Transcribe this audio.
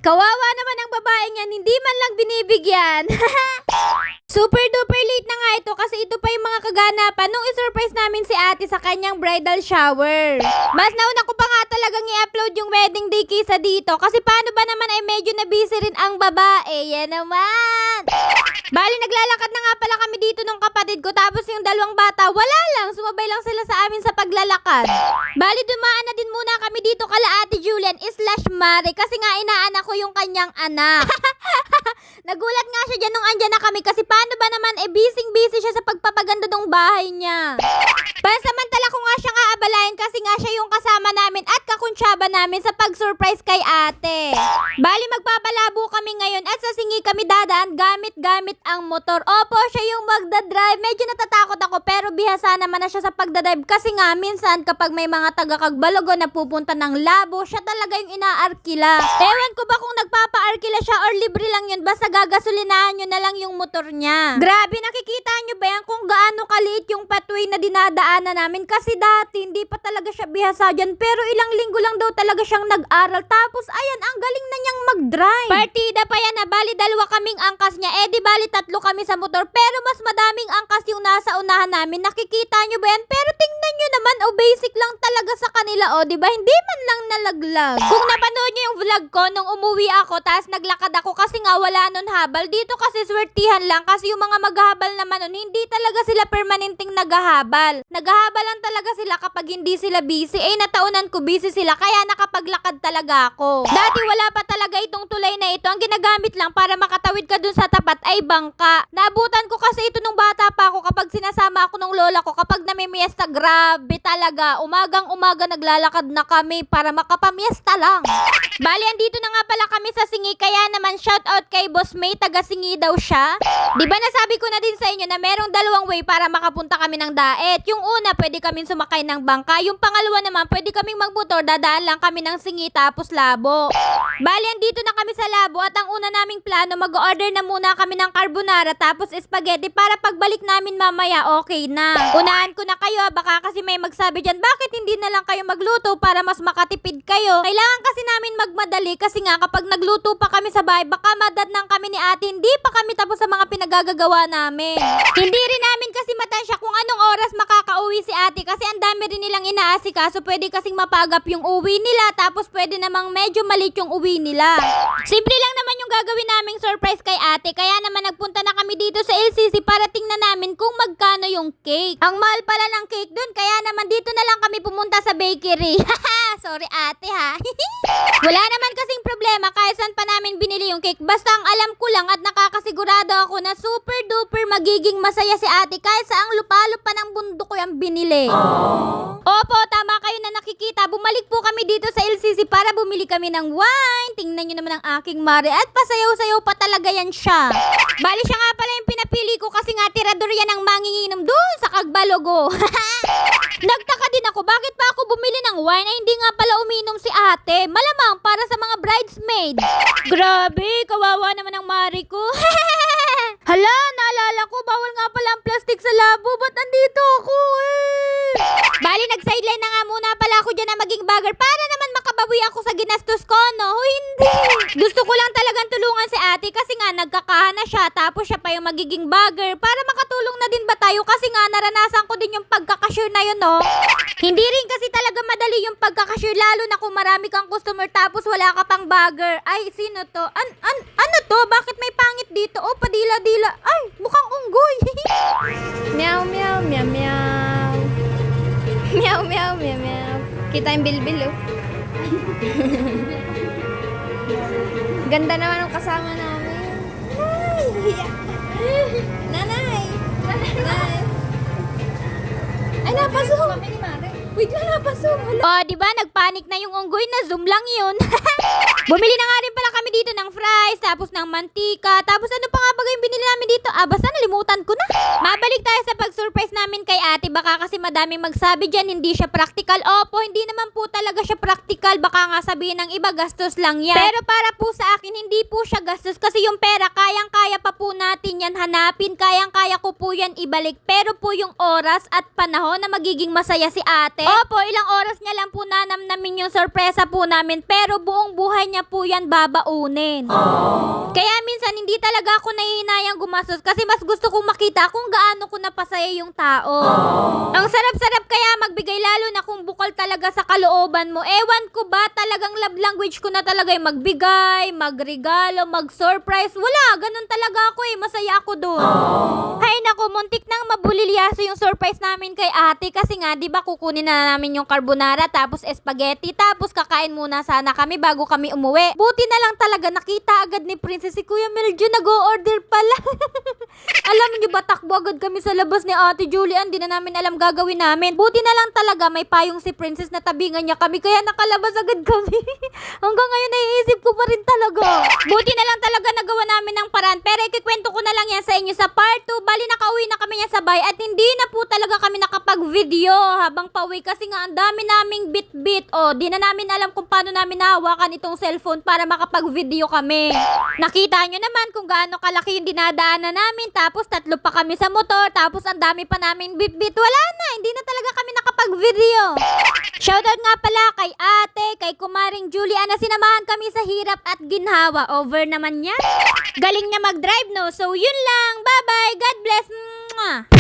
Kawawa naman ang babaeng yan, hindi man lang binibigyan. Super duper late na nga ito kasi ito pa yung mga kaganapan nung isurprise namin si ate sa kanyang bridal shower. Mas nauna ko pa nga talagang i-upload yung wedding day kaysa dito kasi paano ba naman ay medyo na busy rin ang babae. Yan naman. Bali naglalakad na nga pala kami dito nung kapatid ko tapos yung dalawang bata wala lang, sumabay lang sila sa amin sa paglalakad. Bali dumaan na din muna kami dito kala ate Julian / Mare kasi nga inaanak ko yung kanyang anak. Nagulat nga siya dyan nung andyan na kami kasi paano ba naman busy siya sa pagpapaganda ng bahay niya. Pansamantala ko nga siyang aabalayan kasi nga siya yung kasama namin at kakuntsaba namin sa pag-surprise kay ate. Bali magpapalabo kami ngayon at sa singi kami dadaan gamit ang motor. Opo, siya yung magdadrive. Medyo natatakot ako pero bihasa naman na siya sa pagdadrive kasi nga minsan kapag may mga taga-Kagbalogo na pupunta ng labo, siya talaga yung inaarkila. Ewan ko ba kung nagpapa-arkila siya or libre lang yun basta gagasolinahan nyo na lang yung motor niya. Grabe, nakikita nyo ba yan kung gaano kaliit yung pathway na dinadaanan namin kasi dati hindi pa talaga siya bihasa dyan pero ilang linggo lang daw talaga siyang nag-aral tapos ayan, ang galing na niyang mag-drive. Partida pa yan na bali dalawa kaming angkas niya di bali tatlo kami sa motor pero mas madaming angkas yung nasa unahan namin. Nakikita nyo ba yan? Pero tingnan nyo naman, basic lang talaga sa kanila diba? Hindi man lang nalaglag. Kung napanood nyo yung vlog ko nung umuwi ako tapos naglakad ako kasi nga wala nun habal. Dito kasi swertihan lang kasi yung mga maghahabal naman nun, hindi talaga sila permanenteng naghahabal. Naghahabal lang talaga sila kapag hindi sila busy. Nataunan ko busy sila kaya nakapaglakad talaga ako. Dati wala pa talaga itong tulay na ito. Ang ginagamit lang para makatawid ka dun sa tapat ay bangka. Naabutan ko kasi ito nung bata pa ako kapag sinasama ako ng lola ko kapag namimiesta. Grabe talaga. Umagang-umaga naglalakad na kami para makapamiesta lang. Bali, andito na nga pala kami sa Singi kaya naman shoutout kay Boss May, taga Singi daw siya. Diba nasabi ko na din sa inyo na merong dalawang way para makapunta kami ng daet. Yung una, pwede kaming sumakay ng bangka. Yung pangalawa naman, pwede kaming magmotor, dadaan lang kami ng Singi tapos Labo. Bali, andito na kami sa Labo at ang una naming plano, mag-order na muna kami ng carbonara tapos spaghetti para pagbalik namin mamaya okay na. Unahan ko na kayo, baka kasi may magsabi dyan, bakit hindi na lang kayo magluto para mas makatipid kayo? Kailangan kasi namin magmadali kasi nga kapag nagluto pa kami sa bahay, baka madatnang kami ni ate, hindi pa kami tapos sa mga pinagagagawa namin. Hindi rin namin kasi matansya kung anong oras makakauwi si ate kasi ang dami rin nilang inaasikaso, pwede kasing mapagap yung uwi nila tapos pwede namang medyo malit yung uwi nila. Simple lang naman yung gagawin naming surprise kay ate kaya naman nagpunta na kami dito sa LCC para tingnan namin kung magkano yung cake. Ang mahal pala ng cake dun kaya naman dito na lang kami pumunta sa bakery. Sorry ate ha. Wala naman kasing problema kahit saan pa namin binili yung cake. Basta ang alam ko lang at nakakasigurado ako na super duper magiging masaya si ate kahit sa ang lupalop pa ng bundok ko yung binili. Opo, tama kayo na nakikita. Bumalik po kami dito sa LCC para bumili kami ng wine. Tingnan nyo naman ang aking mare at pasayaw-sayaw pa talaga yan siya. Bali siya nga pala yung pinapili ko kasi nga tirador yan ang manginginom doon sa Kagbalogo. Nagtaka din ako, bakit pa ako bumili ng wine ay hindi nga pala uminom si ate? Malamang para sa mga bridesmaid. Grabe, kawawa naman ang mari ko. Hala, naalala ko, bawal nga pala ang plastic sa labo. Ba't andito ako Bali, nag-sideline na nga muna pala ako dyan na maging bagger para naman makabawi ako sa ginastos ko, no? Hindi. Gusto ko lang talagang tulungan si ate kasi nga nagkakahan na siya tapos siya pa yung magiging bagger para makatulong na din ba tayo kasi nga naranasan ko din yung pagkakasure na yun, no? Hindi rin kasi talaga madali yung pagkakasure lalo na kung marami kang customer tapos wala ka pang bagger. Ay, sino to? Ano to? Bakit may pangit dito? Oh, padila-dila. Ay, mukhang unggoy. Meow, meow, meow, meow. Meow, meow, meow, meow. Kita yung bilbil, oh. Ganda naman ang kasama namin. Nanay! Nanay! Ay, napasok! Wait lang, napasok! Oh, diba? Nagpanik na yung unggoy na Zoom lang yun. Bumili na nga rin pala kami dito ng fries, tapos ng mantika, tapos ano pa nga ba yung binili namin dito? Basta nalimutan ko na. Mabalik tayo sa pag-surprise namin kay ate. Baka kasi madaming magsabi dyan, hindi siya practical. Opo, hindi naman po talaga siya practical. Baka nga sabihin ng iba, gastos lang yan. Pero para po sa akin, hindi po siya gastos kasi yung pera, kayang-kaya pa po natin yan hanapin. Kayang-kaya ko po yan ibalik. Pero po yung oras at panahon na magiging masaya si ate. Opo, ilang oras niya lang po nanamnamin yung sorpresa po namin. Pero buong buhay niya po yan babaunin. kunin. Kaya minsan hindi talaga ako nahihinayang gumastos kasi mas gusto kong makita kung gaano ko napasaya yung tao. Ang sarap-sarap kaya magbigay lalo na kung bukal talaga sa kalooban mo. Ewan ko ba, talagang love language ko na talaga yung magbigay, magregalo, mag-surprise. Wala, ganun talaga ako eh. Masaya ako doon. Hay nako, muntik nang mabulilyaso yung surprise namin kay ate kasi nga, di ba kukunin na namin yung carbonara tapos spaghetti tapos kakain muna sana kami bago kami umuwi. Buti na lang talaga nakita agad ni Princess si Kuya Meljo nag-o-order pala. Alam niyo ba, takbo agad kami sa labas ni Ate Julian, di na namin alam gagawin namin. Buti na lang talaga may payong si Princess na tabingan niya kami kaya nakalabas agad kami. Hanggang ngayon naiisip ko pa rin talaga. Buti na lang talaga nagawa namin ng paraan, pero ikikwento ko na lang yan sa inyo sa part 2. Bali nakauwi na kami niya sabay at hindi na po talaga kami nakapag-video habang pauwi kasi nga ang dami naming bit-bit. O, di na namin alam kung paano namin nahawakan itong cellphone para makapag-video kami. Nakita nyo naman kung gaano kalaki yung dinadaanan namin, tapos 3 pa kami sa motor, tapos ang dami pa namin bit-bit. Wala na, hindi na talaga kami nakapag-video. Shoutout nga pala kay ate, kay kumaring Julia na sinamahan kami sa hirap at ginhawa. Over naman yan. Galing niya mag-drive, no? So yun lang, bye-bye, God bless. Mwah!